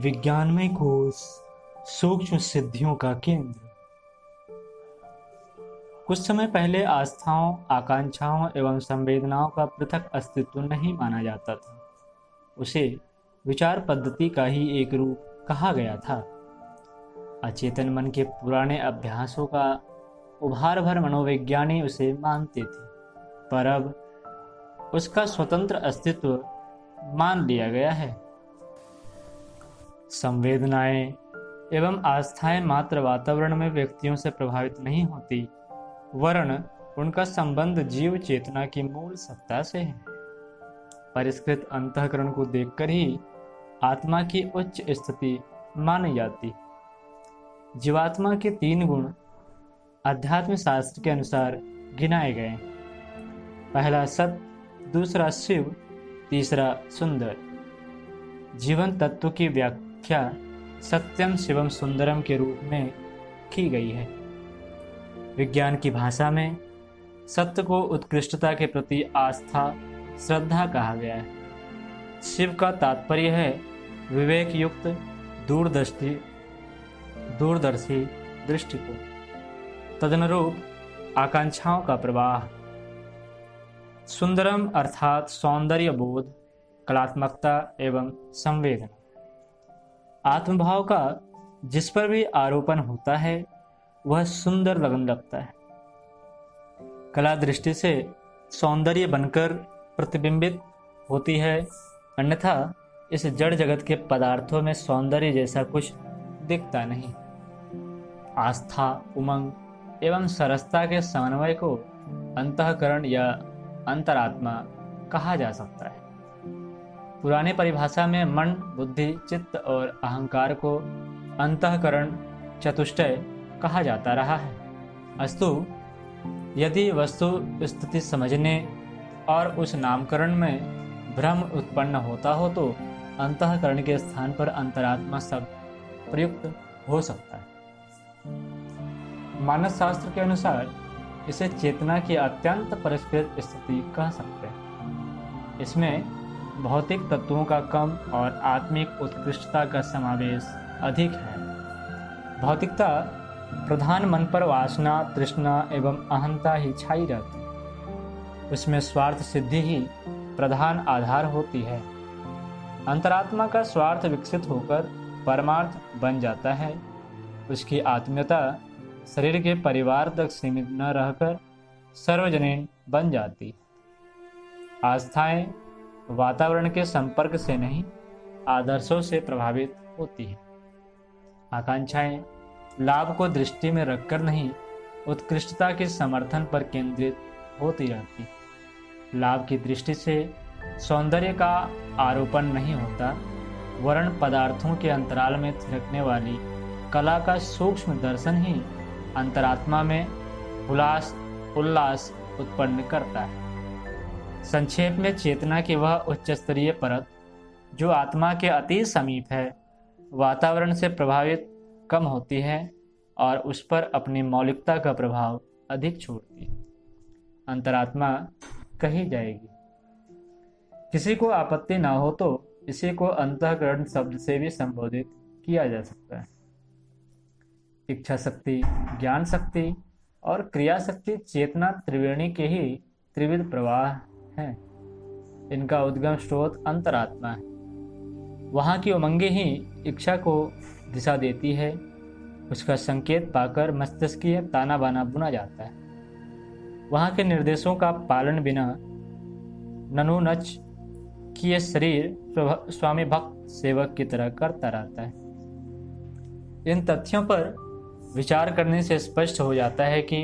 विज्ञानमय कोश सूक्ष्म सिद्धियों का केंद्र। कुछ समय पहले आस्थाओं, आकांक्षाओं एवं संवेदनाओं का पृथक अस्तित्व नहीं माना जाता था। उसे विचार पद्धति का ही एक रूप कहा गया था। अचेतन मन के पुराने अभ्यासों का उभार भर मनोविज्ञानी उसे मानते थे, पर अब उसका स्वतंत्र अस्तित्व मान लिया गया है। संवेदनाएं एवं आस्थाएं मात्र वातावरण में व्यक्तियों से प्रभावित नहीं होती, वरन उनका संबंध जीव चेतना की मूल सत्ता से है। परिष्कृत अंतःकरण को देखकर ही आत्मा की उच्च स्थिति मानी जाती। जीवात्मा के 3 गुण अध्यात्म शास्त्र के अनुसार गिनाए गए। पहला सत्य, दूसरा शिव, तीसरा सुंदर। जीवन तत्व की व्याख्या सत्यम शिवम सुंदरम के रूप में की गई है। विज्ञान की भाषा में सत्य को उत्कृष्टता के प्रति आस्था, श्रद्धा कहा गया है। शिव का तात्पर्य है विवेक युक्त दूरदर्शी दृष्टिकोण। तदनुरूप आकांक्षाओं का प्रवाह। सुंदरम अर्थात सौंदर्य बोध, कलात्मकता एवं संवेदना। आत्मभाव का जिस पर भी आरोपण होता है वह सुंदर लगन लगता है। कला दृष्टि से सौंदर्य बनकर प्रतिबिंबित होती है, अन्यथा इस जड़ जगत के पदार्थों में सौंदर्य जैसा कुछ दिखता नहीं। आस्था, उमंग एवं सरसता के समन्वय को अंतःकरण या अंतरात्मा कहा जा सकता है। पुरानी परिभाषा में मन, बुद्धि, चित्त और अहंकार को अंतःकरण चतुष्टय कहा जाता रहा है। अस्तु यदि वस्तु स्थिति समझने और उस नामकरण में भ्रम उत्पन्न होता हो तो अंतःकरण के स्थान पर अंतरात्मा शब्द प्रयुक्त हो सकता है। मानस शास्त्र के अनुसार इसे चेतना की अत्यंत परिष्कृत स्थिति कह सकते हैं। इसमें भौतिक तत्वों का कम और आत्मिक उत्कृष्टता का समावेश अधिक है। भौतिकता प्रधान मन पर वासना, तृष्णा एवं अहंता ही छाई रहती। उसमें स्वार्थ सिद्धि ही प्रधान आधार होती है। अंतरात्मा का स्वार्थ विकसित होकर परमार्थ बन जाता है। उसकी आत्मीयता शरीर के परिवार तक सीमित न रहकर सर्वजनीन बन जाती। आस्थाएं वातावरण के संपर्क से नहीं, आदर्शों से प्रभावित होती है। आकांक्षाएं लाभ को दृष्टि में रखकर नहीं, उत्कृष्टता के समर्थन पर केंद्रित होती रहती। लाभ की दृष्टि से सौंदर्य का आरोपण नहीं होता, वरन पदार्थों के अंतराल में थिरकने वाली कला का सूक्ष्म दर्शन ही अंतरात्मा में उल्लास उत्पन्न करता है। संक्षेप में चेतना की वह उच्च स्तरीय परत जो आत्मा के अति समीप है, वातावरण से प्रभावित कम होती है और उस पर अपनी मौलिकता का प्रभाव अधिक छोड़ती है। अंतरात्मा कही जाएगी। किसी को आपत्ति ना हो तो इसी को अंतःकरण शब्द से भी संबोधित किया जा सकता है। इच्छा शक्ति, ज्ञान शक्ति और क्रिया शक्ति चेतना त्रिवेणी के ही त्रिविध प्रवाह हैं। इनका उद्गम स्रोत अंतरात्मा है। वहाँ की उमंगे ही इच्छा को दिशा देती है। उसका संकेत पाकर मस्तिष्कीय ताना बाना बुना जाता है। वहाँ के निर्देशों का पालन बिना ननु नच किए शरीर स्वामी भक्त सेवक की तरह करता रहता है। इन तथ्यों पर विचार करने से स्पष्ट हो जाता है कि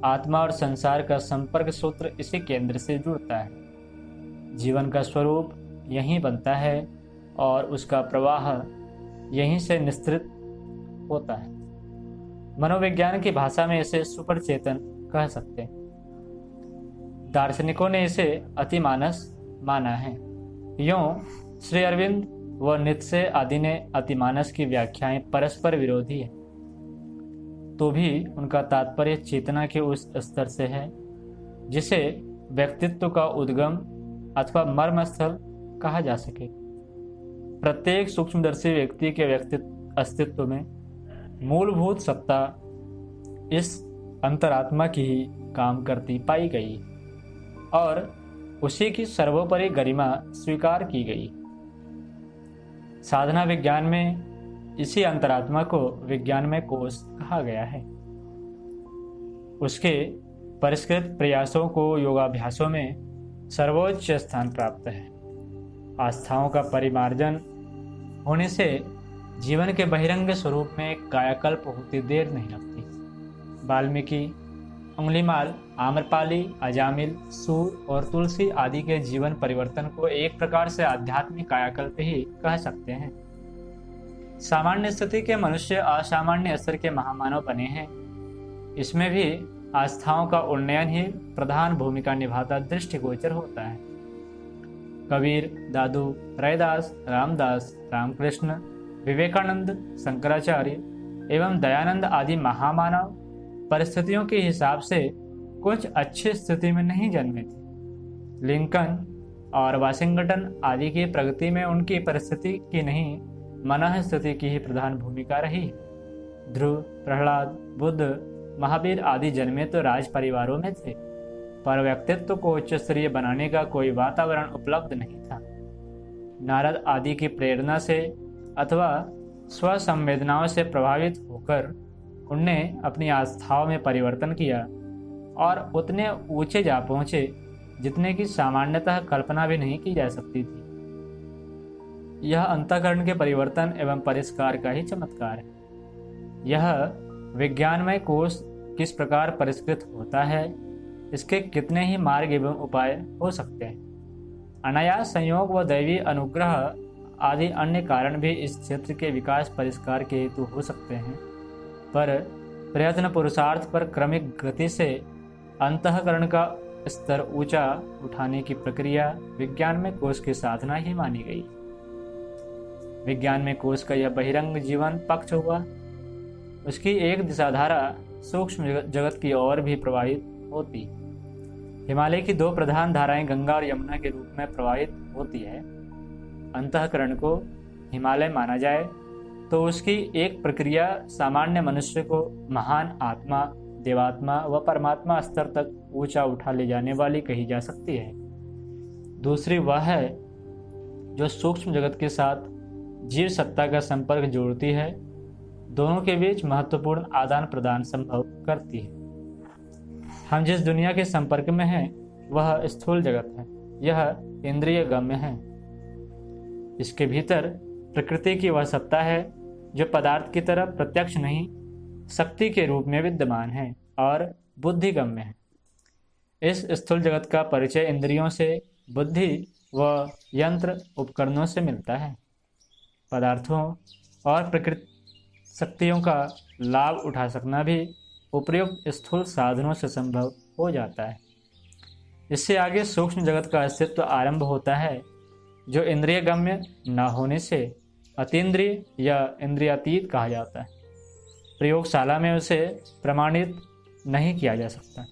आत्मा और संसार का संपर्क सूत्र इसी केंद्र से जुड़ता है। जीवन का स्वरूप यहीं बनता है और उसका प्रवाह यहीं से निस्तृत होता है। मनोविज्ञान की भाषा में इसे सुपर चेतन कह सकते हैं। दार्शनिकों ने इसे अतिमानस माना है। यूं श्री अरविंद व नित्से आदि ने अतिमानस की व्याख्याएं परस्पर विरोधी है, तो भी उनका तात्पर्य चेतना के उस स्तर से है जिसे व्यक्तित्व का उद्गम अथवा मर्मस्थल कहा जा सके। प्रत्येक सूक्ष्मदर्शी व्यक्ति के अस्तित्व में मूलभूत सत्ता इस अंतरात्मा की ही काम करती पाई गई और उसी की सर्वोपरि गरिमा स्वीकार की गई। साधना विज्ञान में इसी अंतरात्मा को विज्ञानमय कोश कहा गया है। उसके परिष्कृत प्रयासों को योगाभ्यासों में सर्वोच्च स्थान प्राप्त है। आस्थाओं का परिमार्जन होने से जीवन के बहिरंग स्वरूप में कायाकल्प होती देर नहीं लगती। वाल्मीकि, अंगुलीमाल, आम्रपाली, अजामिल, सूर और तुलसी आदि के जीवन परिवर्तन को एक प्रकार से आध्यात्मिक कायाकल्प ही कह सकते हैं। सामान्य स्थिति के मनुष्य असामान्य स्तर के महामानव बने हैं। इसमें भी आस्थाओं का उन्नयन ही प्रधान भूमिका निभाता दृष्टिगोचर होता है। कबीर, दादू, रैदास, रामदास, रामकृष्ण, विवेकानंद, शंकराचार्य एवं दयानंद आदि महामानव परिस्थितियों के हिसाब से कुछ अच्छी स्थिति में नहीं जन्मे थे। लिंकन और वाशिंगटन आदि की प्रगति में उनकी परिस्थिति की नहीं, मनः स्थिति की ही प्रधान भूमिका रही। ध्रुव, प्रहलाद, बुद्ध, महावीर आदि जन्मे तो राज परिवारों में थे, पर व्यक्तित्व को उच्च स्तरीय बनाने का कोई वातावरण उपलब्ध नहीं था। नारद आदि की प्रेरणा से अथवा स्वसंवेदनाओं से प्रभावित होकर उनने अपनी आस्थाओं में परिवर्तन किया और उतने ऊंचे जा पहुंचे जितने की सामान्यतः कल्पना भी नहीं की जा सकती थी। यह अंतःकरण के परिवर्तन एवं परिष्कार का ही चमत्कार है। यह विज्ञानमय कोश किस प्रकार परिष्कृत होता है, इसके कितने ही मार्ग एवं उपाय हो सकते हैं। अनायास संयोग व दैवी अनुग्रह आदि अन्य कारण भी इस क्षेत्र के विकास परिष्कार के हेतु हो सकते हैं, पर प्रयत्न पुरुषार्थ पर क्रमिक गति से अंतःकरण का स्तर ऊंचा उठाने की प्रक्रिया विज्ञान में कोश की साधना ही मानी गई। विज्ञान में कोश का यह बहिरंग जीवन पक्ष हुआ। उसकी एक दिशाधारा सूक्ष्म जगत की ओर भी प्रवाहित होती। हिमालय की दो प्रधान धाराएं गंगा और यमुना के रूप में प्रवाहित होती है। अंतःकरण को हिमालय माना जाए तो उसकी एक प्रक्रिया सामान्य मनुष्य को महान आत्मा, देवात्मा व परमात्मा स्तर तक ऊंचा उठा ले जाने वाली कही जा सकती है। दूसरी वह है जो सूक्ष्म जगत के साथ जीव सत्ता का संपर्क जोड़ती है, दोनों के बीच महत्वपूर्ण आदान प्रदान संभव करती है। हम जिस दुनिया के संपर्क में हैं वह स्थूल जगत है। यह इंद्रिय गम्य है। इसके भीतर प्रकृति की वह सत्ता है जो पदार्थ की तरह प्रत्यक्ष नहीं, शक्ति के रूप में विद्यमान है और बुद्धिगम्य है। इस स्थूल जगत का परिचय इंद्रियों से, बुद्धि व यंत्र उपकरणों से मिलता है। पदार्थों और प्रकृति शक्तियों का लाभ उठा सकना भी उपयुक्त स्थूल साधनों से संभव हो जाता है। इससे आगे सूक्ष्म जगत का अस्तित्व आरंभ होता है, जो इंद्रिय गम्य न होने से अतीन्द्रिय या इंद्रियातीत कहा जाता है। प्रयोगशाला में उसे प्रमाणित नहीं किया जा सकता।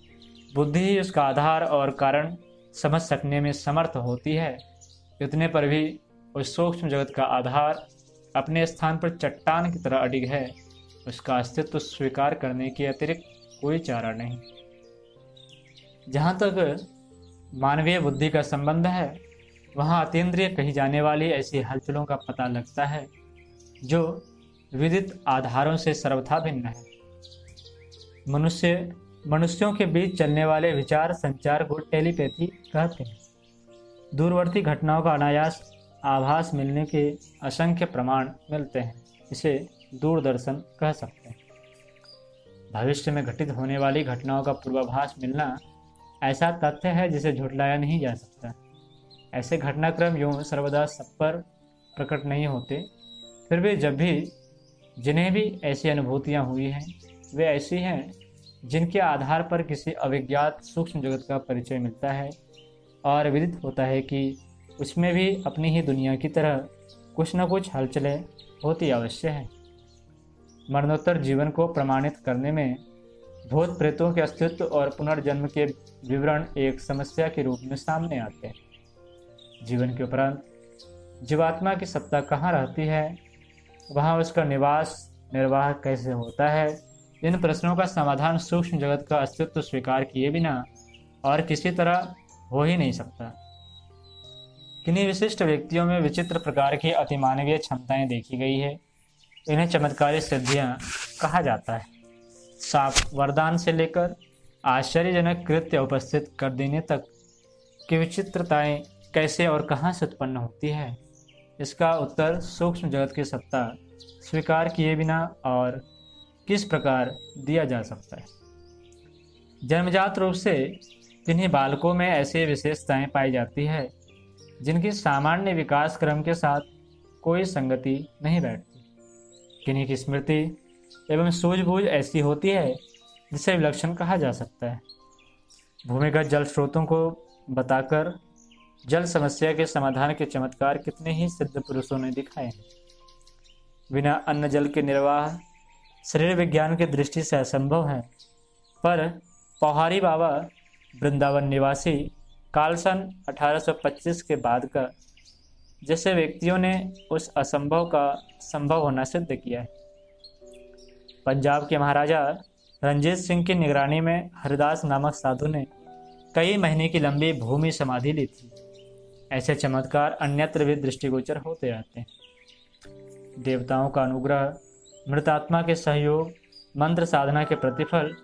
बुद्धि ही उसका आधार और कारण समझ सकने में समर्थ होती है। इतने पर भी उस सूक्ष्म जगत का आधार अपने स्थान पर चट्टान की तरह अडिग है। उसका अस्तित्व स्वीकार करने के अतिरिक्त कोई चारा नहीं। जहाँ तक मानवीय बुद्धि का संबंध है, वहाँ अतीन्द्रिय कही जाने वाली ऐसी हलचलों का पता लगता है जो विदित आधारों से सर्वथा भिन्न है। मनुष्यों के बीच चलने वाले विचार संचार को टेलीपैथी कहते हैं। दूरवर्ती घटनाओं का अनायास आभास मिलने के असंख्य प्रमाण मिलते हैं। इसे दूरदर्शन कह सकते हैं। भविष्य में घटित होने वाली घटनाओं का पूर्वाभास मिलना ऐसा तथ्य है जिसे झुठलाया नहीं जा सकता। ऐसे घटनाक्रम यूं सर्वदा सब पर प्रकट नहीं होते, फिर भी जब भी जिन्हें भी ऐसी अनुभूतियां हुई हैं वे ऐसी हैं जिनके आधार पर किसी अविज्ञात सूक्ष्म जगत का परिचय मिलता है और विदित होता है कि उसमें भी अपनी ही दुनिया की तरह कुछ न कुछ हलचलें होती अवश्य है। मरणोत्तर जीवन को प्रमाणित करने में भूत प्रेतों के अस्तित्व और पुनर्जन्म के विवरण एक समस्या के रूप में सामने आते हैं। जीवन के उपरांत जीवात्मा की सत्ता कहाँ रहती है, वहाँ उसका निवास निर्वाह कैसे होता है, इन प्रश्नों का समाधान सूक्ष्म जगत का अस्तित्व स्वीकार किए बिना और किसी तरह हो ही नहीं सकता। किन्हीं विशिष्ट व्यक्तियों में विचित्र प्रकार की अतिमानवीय क्षमताएं देखी गई है। इन्हें चमत्कारी सिद्धियां कहा जाता है। साफ वरदान से लेकर आश्चर्यजनक कृत्य उपस्थित कर देने तक की विचित्रताएं कैसे और कहां से उत्पन्न होती है, इसका उत्तर सूक्ष्म जगत की सत्ता स्वीकार किए बिना और किस प्रकार दिया जा सकता है। जन्मजात रूप से किन्हीं बालकों में ऐसी विशेषताएं पाई जाती है जिनकी सामान्य विकास क्रम के साथ कोई संगति नहीं बैठती। किन्हीं की स्मृति एवं सूझबूझ ऐसी होती है जिसे विलक्षण कहा जा सकता है। भूमिगत जल स्रोतों को बताकर जल समस्या के समाधान के चमत्कार कितने ही सिद्ध पुरुषों ने दिखाए हैं। बिना अन्न जल के निर्वाह शरीर विज्ञान की दृष्टि से असंभव है, पर पौहारी बाबा वृंदावन निवासी काल सन 1825 के बाद का जैसे व्यक्तियों ने उस असंभव का संभव होना सिद्ध किया है। पंजाब के महाराजा रंजीत सिंह की निगरानी में हरिदास नामक साधु ने कई महीने की लंबी भूमि समाधि ली थी। ऐसे चमत्कार अन्यत्र भी दृष्टिगोचर होते रहते हैं। देवताओं का अनुग्रह, मृतात्मा के सहयोग, मंत्र साधना के प्रतिफल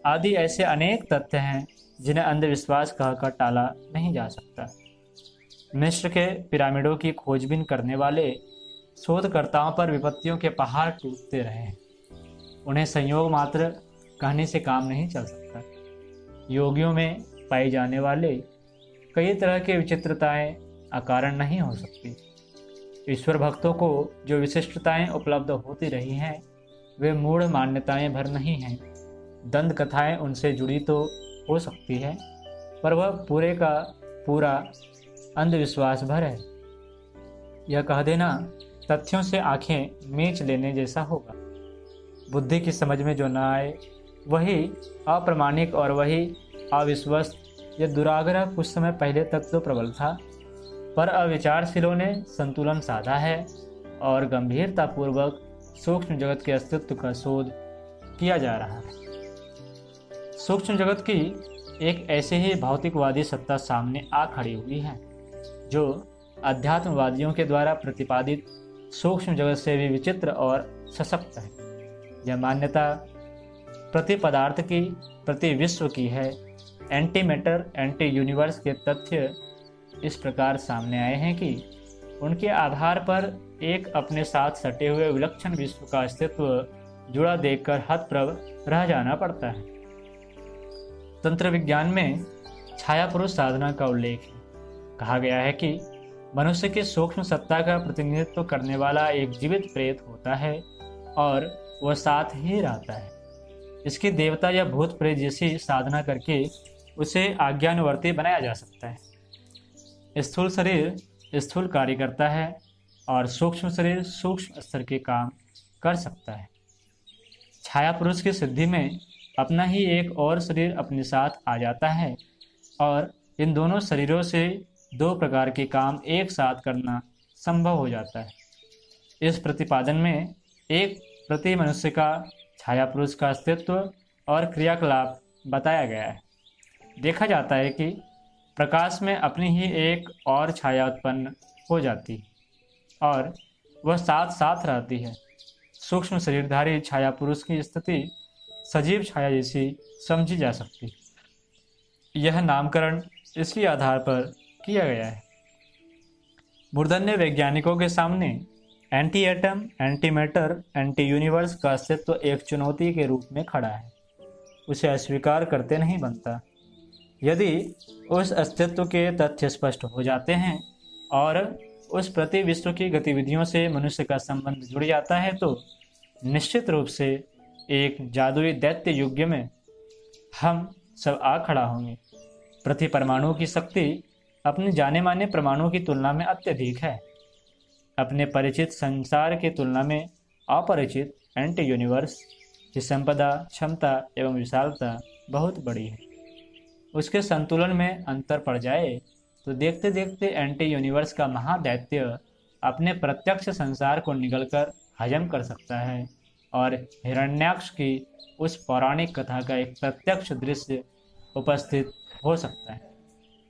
आदि ऐसे अनेक तथ्य हैं जिन्हें अंधविश्वास कहकर टाला नहीं जा सकता। मिस्र के पिरामिडों की खोजबीन करने वाले शोधकर्ताओं पर विपत्तियों के पहाड़ टूटते रहे हैं। उन्हें संयोग मात्र कहने से काम नहीं चल सकता। योगियों में पाई जाने वाले कई तरह की विचित्रताएं अकारण नहीं हो सकती। ईश्वर भक्तों को जो विशिष्टताएं उपलब्ध होती रही हैं वे मूढ़ मान्यताएं भर नहीं हैं। दंत कथाएं उनसे जुड़ी तो हो सकती है, पर वह पूरे का पूरा अंधविश्वास भर है। यह कह देना तथ्यों से आंखें मींच लेने जैसा होगा। बुद्धि की समझ में जो न आए वही अप्रामाणिक और वही अविश्वस्त यह दुराग्रह कुछ समय पहले तक तो प्रबल था, पर अविचारशीलों ने संतुलन साधा है और गंभीरतापूर्वक सूक्ष्म जगत के अस्तित्व का शोध किया जा रहा है। सूक्ष्म जगत की एक ऐसे ही भौतिकवादी सत्ता सामने आ खड़ी हुई है जो अध्यात्मवादियों के द्वारा प्रतिपादित सूक्ष्म जगत से भी विचित्र और सशक्त है। यह मान्यता प्रति पदार्थ की, प्रति विश्व की है। एंटी मैटर एंटी यूनिवर्स के तथ्य इस प्रकार सामने आए हैं कि उनके आधार पर एक अपने साथ सटे हुए विलक्षण विश्व का अस्तित्व जुड़ा देखकर हतप्रभ रह जाना पड़ता है। तंत्र विज्ञान में छाया पुरुष साधना का उल्लेख है। कहा गया है कि मनुष्य की सूक्ष्म सत्ता का प्रतिनिधित्व करने वाला एक जीवित प्रेत होता है और वह साथ ही रहता है। इसकी देवता या भूत प्रेत जैसी साधना करके उसे आज्ञानुवर्ती बनाया जा सकता है। स्थूल शरीर स्थूल कार्य करता है और सूक्ष्म शरीर सूक्ष्म स्तर के काम कर सकता है। छाया पुरुष की सिद्धि में अपना ही एक और शरीर अपने साथ आ जाता है और इन दोनों शरीरों से दो प्रकार के काम एक साथ करना संभव हो जाता है। इस प्रतिपादन में एक प्रति मनुष्य का छाया पुरुष का अस्तित्व और क्रियाकलाप बताया गया है। देखा जाता है कि प्रकाश में अपनी ही एक और छाया उत्पन्न हो जाती है और वह साथ साथ रहती है। सूक्ष्म शरीरधारी छाया पुरुष की स्थिति सजीव छाया जैसी समझी जा सकती है। यह नामकरण इसी आधार पर किया गया है। मूर्धन्य वैज्ञानिकों के सामने anti atom, anti matter, anti universe का अस्तित्व एक चुनौती के रूप में खड़ा है। उसे अस्वीकार करते नहीं बनता। यदि उस अस्तित्व के तथ्य स्पष्ट हो जाते हैं और उस प्रति विश्व की गतिविधियों से मनुष्य का संबंध जुड़ जाता है तो निश्चित रूप से एक जादुई दैत्य युग में हम सब आ खड़ा होंगे। प्रति परमाणु की शक्ति अपने जाने माने परमाणु की तुलना में अत्यधिक है। अपने परिचित संसार की तुलना में अपरिचित एंटी यूनिवर्स की संपदा, क्षमता एवं विशालता बहुत बड़ी है। उसके संतुलन में अंतर पड़ जाए तो देखते देखते एंटी यूनिवर्स का महादैत्य अपने प्रत्यक्ष संसार को निगलकर हजम कर सकता है और हिरण्याक्ष की उस पौराणिक कथा का एक प्रत्यक्ष दृश्य उपस्थित हो सकता है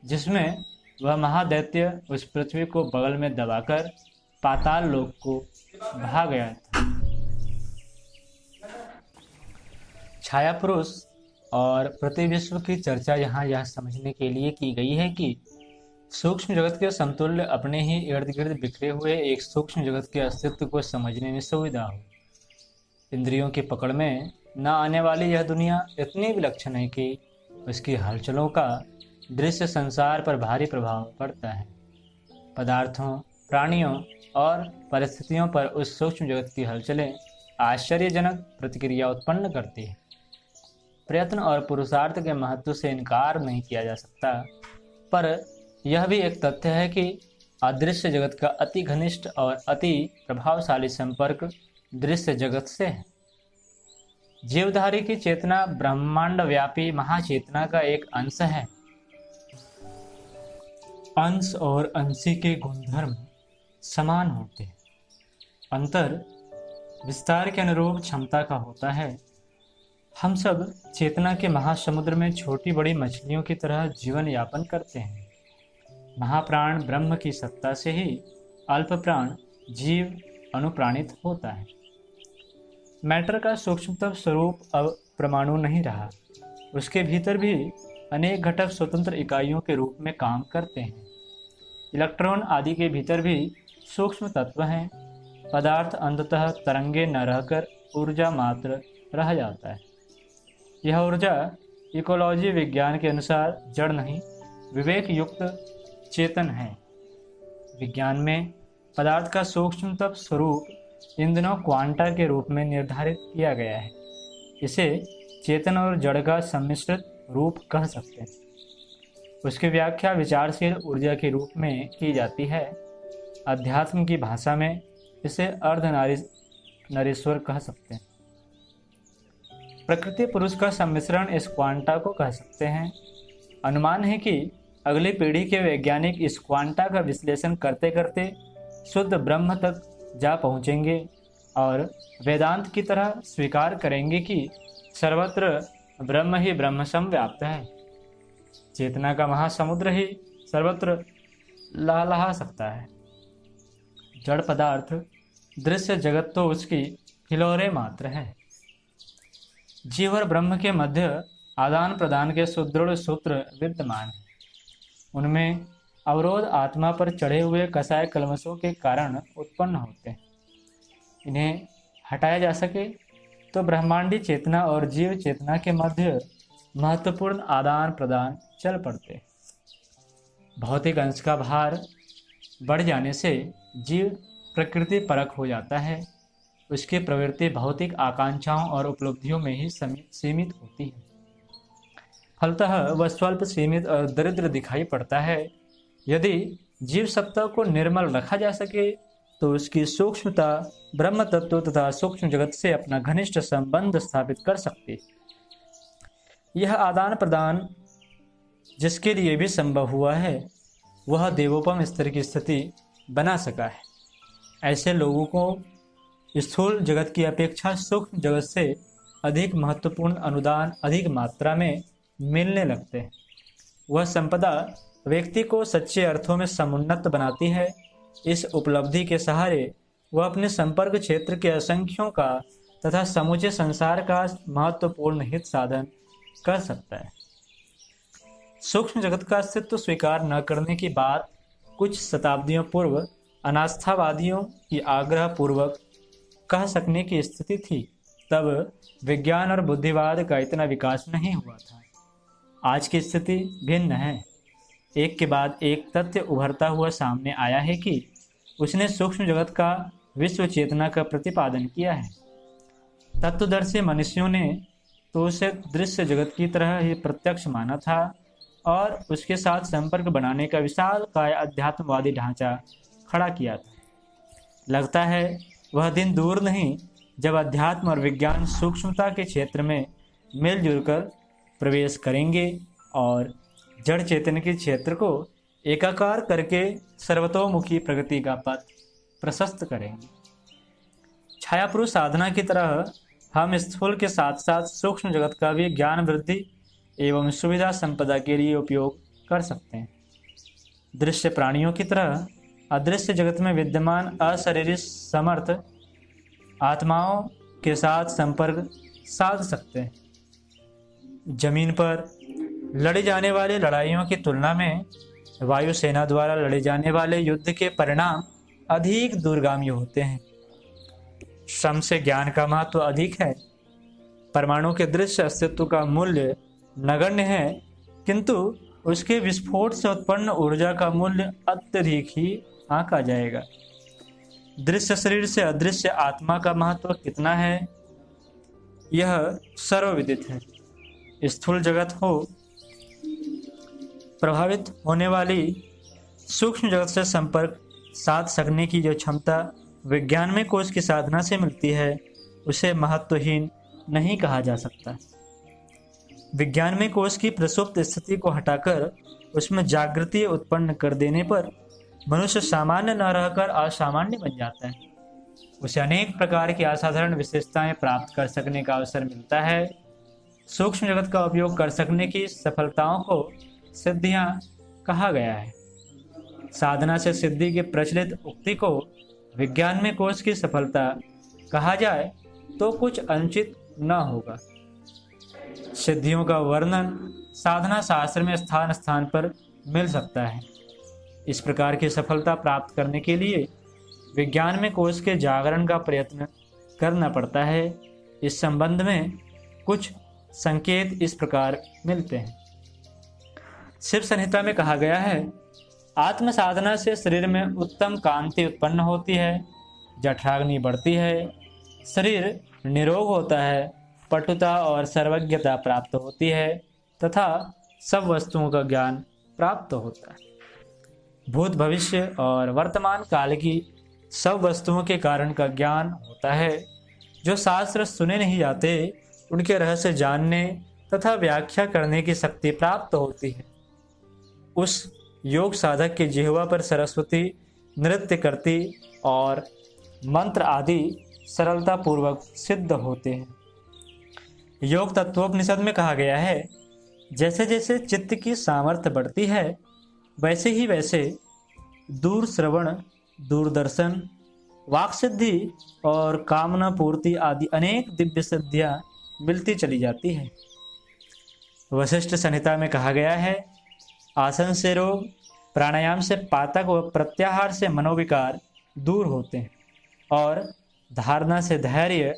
जिसमें वह महादैत्य उस पृथ्वी को बगल में दबाकर पाताल लोक को भा गया था। छाया पुरुष और प्रतिविश्व की चर्चा यहाँ यह समझने के लिए की गई है कि सूक्ष्म जगत के समतुल्य अपने ही इर्द गिर्द बिखरे हुए एक सूक्ष्म जगत के अस्तित्व को समझने में सुविधा हो। इंद्रियों की पकड़ में न आने वाली यह दुनिया इतनी विलक्षण है कि उसकी हलचलों का दृश्य संसार पर भारी प्रभाव पड़ता है। पदार्थों, प्राणियों और परिस्थितियों पर उस सूक्ष्म जगत की हलचलें आश्चर्यजनक प्रतिक्रिया उत्पन्न करती है। प्रयत्न और पुरुषार्थ के महत्व से इनकार नहीं किया जा सकता, पर यह भी एक तथ्य है कि अदृश्य जगत का अति घनिष्ठ और अति प्रभावशाली संपर्क दृश्य जगत से है। जीवधारी की चेतना ब्रह्मांड व्यापी महाचेतना का एक अंश है। अंश और अंशी के गुणधर्म समान होते हैं, अंतर विस्तार के अनुरूप क्षमता का होता है। हम सब चेतना के महासमुद्र में छोटी बड़ी मछलियों की तरह जीवन यापन करते हैं। महाप्राण ब्रह्म की सत्ता से ही अल्प प्राण जीव अनुप्राणित होता है। मैटर का सूक्ष्मतम स्वरूप अब परमाणु नहीं रहा, उसके भीतर भी अनेक घटक स्वतंत्र इकाइयों के रूप में काम करते हैं। इलेक्ट्रॉन आदि के भीतर भी सूक्ष्म तत्व हैं। पदार्थ अंततः तरंगे न रहकर ऊर्जा मात्र रह जाता है। यह ऊर्जा इकोलॉजी विज्ञान के अनुसार जड़ नहीं, विवेक युक्त चेतन है। विज्ञान में पदार्थ का सूक्ष्मतम स्वरूप इन दिनों क्वांटा के रूप में निर्धारित किया गया है। इसे चेतन और जड़ का सम्मिश्रित रूप कह सकते हैं। उसकी व्याख्या विचारशील ऊर्जा के रूप में की जाती है। अध्यात्म की भाषा में इसे अर्धनारीश्वर कह सकते हैं। प्रकृति पुरुष का सम्मिश्रण इस क्वांटा को कह सकते हैं। अनुमान है कि अगली पीढ़ी के वैज्ञानिक इस क्वांटा का विश्लेषण करते करते शुद्ध ब्रह्म तक जा पहुँचेंगे और वेदांत की तरह स्वीकार करेंगे कि सर्वत्र ब्रह्म ही ब्रह्म समव्याप्त है। चेतना का महासमुद्र ही सर्वत्र लहलहा सकता है। जड़ पदार्थ दृश्य जगत तो उसकी हिलोरे मात्र है। जीव और ब्रह्म के मध्य आदान प्रदान के सुदृढ़ सूत्र विद्यमान है। उनमें अवरोध आत्मा पर चढ़े हुए कसाय कलमशों के कारण उत्पन्न होते हैं। इन्हें हटाया जा सके तो ब्रह्मांडी चेतना और जीव चेतना के मध्य महत्वपूर्ण आदान प्रदान चल पड़ते हैं। भौतिक अंश का भार बढ़ जाने से जीव प्रकृति परक हो जाता है। उसकी प्रवृत्ति भौतिक आकांक्षाओं और उपलब्धियों में ही सीमित होती है। फलतः वह स्वल्प सीमित और दरिद्र दिखाई पड़ता है। यदि जीव सत्ता को निर्मल रखा जा सके तो उसकी सूक्ष्मता ब्रह्म तत्व तथा सूक्ष्म जगत से अपना घनिष्ठ संबंध स्थापित कर सकती है। यह आदान प्रदान जिसके लिए भी संभव हुआ है वह देवोपम स्तर की स्थिति बना सका है। ऐसे लोगों को स्थूल जगत की अपेक्षा सूक्ष्म जगत से अधिक महत्वपूर्ण अनुदान अधिक मात्रा में मिलने लगते हैं। वह संपदा व्यक्ति को सच्चे अर्थों में समुन्नत बनाती है। इस उपलब्धि के सहारे वह अपने संपर्क क्षेत्र के असंख्यों का तथा समूचे संसार का महत्वपूर्ण हित साधन कर सकता है। सूक्ष्म जगत का अस्तित्व स्वीकार न करने की बात कुछ शताब्दियों पूर्व अनास्थावादियों की आग्रह पूर्वक कह सकने की स्थिति थी। तब विज्ञान और बुद्धिवाद का इतना विकास नहीं हुआ था। आज की स्थिति भिन्न है। एक के बाद एक तथ्य उभरता हुआ सामने आया है कि उसने सूक्ष्म जगत का विश्व चेतना का प्रतिपादन किया है। तत्वदर्शी मनुष्यों ने तो उसे दृश्य जगत की तरह ही प्रत्यक्ष माना था और उसके साथ संपर्क बनाने का विशाल काय अध्यात्मवादी ढांचा खड़ा किया था। लगता है वह दिन दूर नहीं जब अध्यात्म और विज्ञान सूक्ष्मता के क्षेत्र में मिलजुल कर प्रवेश करेंगे और जड़ चेतन के क्षेत्र को एकाकार करके सर्वतोमुखी प्रगति का पथ प्रशस्त करेंगे। छाया पुरुष साधना की तरह हम स्थूल के साथ साथ सूक्ष्म जगत का भी ज्ञान वृद्धि एवं सुविधा संपदा के लिए उपयोग कर सकते हैं। दृश्य प्राणियों की तरह अदृश्य जगत में विद्यमान अशरीरी समर्थ आत्माओं के साथ संपर्क साध सकते हैं। जमीन पर लड़ी जाने वाली लड़ाइयों की तुलना में वायुसेना द्वारा लड़े जाने वाले युद्ध के परिणाम अधिक दूरगामी होते हैं। श्रम से ज्ञान का महत्व अधिक है। परमाणु के दृश्य अस्तित्व का मूल्य नगण्य है, किंतु उसके विस्फोट से उत्पन्न ऊर्जा का मूल्य अत्यधिक ही आंका जाएगा। दृश्य शरीर से अदृश्य आत्मा का महत्व कितना है, यह सर्वविदित है। स्थूल जगत हो प्रभावित होने वाली सूक्ष्म जगत से संपर्क साध सकने की जो क्षमता विज्ञान में कोश की साधना से मिलती है, उसे महत्वहीन नहीं कहा जा सकता। विज्ञान में कोश की प्रसुप्त स्थिति को हटाकर उसमें जागृति उत्पन्न कर देने पर मनुष्य सामान्य न रहकर असामान्य बन जाता है। उसे अनेक प्रकार की असाधारण विशेषताएं प्राप्त कर सकने का अवसर मिलता है। सूक्ष्म जगत का उपयोग कर सकने की सफलताओं को सिद्धियां कहा गया है। साधना से सिद्धि की प्रचलित उक्ति को विज्ञान में कोश की सफलता कहा जाए तो कुछ अनुचित न होगा। सिद्धियों का वर्णन साधना शास्त्र में स्थान स्थान पर मिल सकता है। इस प्रकार की सफलता प्राप्त करने के लिए विज्ञान में कोश के जागरण का प्रयत्न करना पड़ता है। इस संबंध में कुछ संकेत इस प्रकार मिलते हैं। शिव संहिता में कहा गया है, आत्म साधना से शरीर में उत्तम कांति उत्पन्न होती है, जठराग्नि बढ़ती है, शरीर निरोग होता है, पटुता और सर्वज्ञता प्राप्त होती है तथा सब वस्तुओं का ज्ञान प्राप्त होता है। भूत भविष्य और वर्तमान काल की सब वस्तुओं के कारण का ज्ञान होता है। जो शास्त्र सुने नहीं जाते उनके रहस्य जानने तथा व्याख्या करने की शक्ति प्राप्त होती है। उस योग साधक के जिह्वा पर सरस्वती नृत्य करती और मंत्र आदि सरलता पूर्वक सिद्ध होते हैं। योग तत्वोपनिषद में कहा गया है, जैसे जैसे चित्त की सामर्थ्य बढ़ती है वैसे ही वैसे दूर श्रवण, दूरदर्शन, वाक सिद्धि और कामना पूर्ति आदि अनेक दिव्य सिद्धियां मिलती चली जाती है। वशिष्ठ संहिता में कहा गया है, आसन से रोग, प्राणायाम से पातक व प्रत्याहार से मनोविकार दूर होते हैं और धारणा से धैर्य,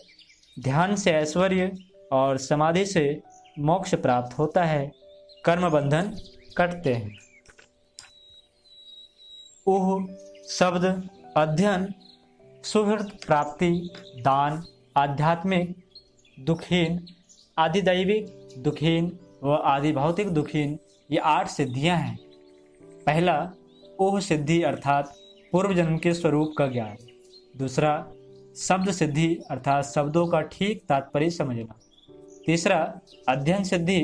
ध्यान से ऐश्वर्य और समाधि से मोक्ष प्राप्त होता है। कर्म बंधन कटते हैं। ऊह शब्द, अध्ययन, सुहृद प्राप्ति, दान, आध्यात्मिक दुखहीन, आदिदैविक दुखहीन व आदि भौतिक दुखहीन, ये 8 सिद्धियां हैं। पहला ऊह सिद्धि अर्थात पूर्व जन्म के स्वरूप का ज्ञान। दूसरा शब्द सिद्धि अर्थात शब्दों का ठीक तात्पर्य समझना। तीसरा अध्ययन सिद्धि,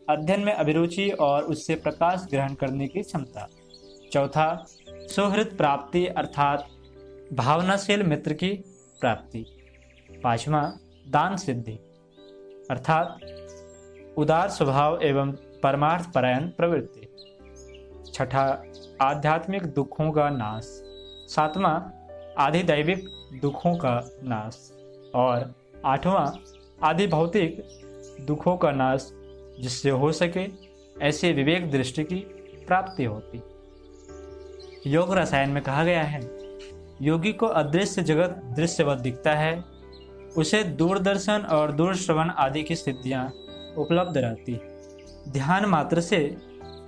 अध्ययन में अभिरुचि और उससे प्रकाश ग्रहण करने की क्षमता। चौथा सुहृद प्राप्ति अर्थात भावनाशील मित्र की प्राप्ति। पांचवा दान सिद्धि अर्थात उदार स्वभाव एवं परमार्थ परायण प्रवृत्ति। छठा आध्यात्मिक दुखों का नाश। सातवां आधिदैविक दुखों का नाश। और आठवां आदि भौतिक दुखों का नाश, जिससे हो सके ऐसे विवेक दृष्टि की प्राप्ति होती। योग रसायन में कहा गया है, योगी को अदृश्य जगत दृश्यवत दिखता है, उसे दूरदर्शन और दूरश्रवण आदि की सिद्धियां उपलब्ध रहती। ध्यान मात्र से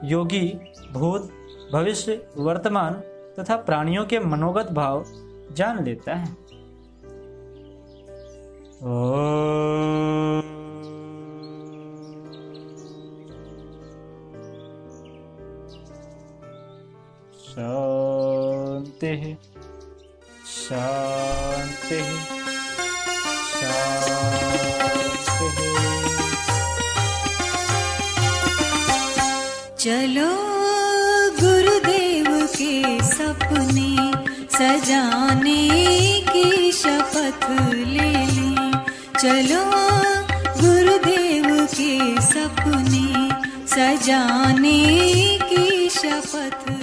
योगी भूत, भविष्य, वर्तमान तथा प्राणियों के मनोगत भाव जान लेता है। शांति शांति शांति। चलो गुरुदेव के सपने सजाने शपथ ले ली। चलो गुरुदेव के सपने सजाने की शपथ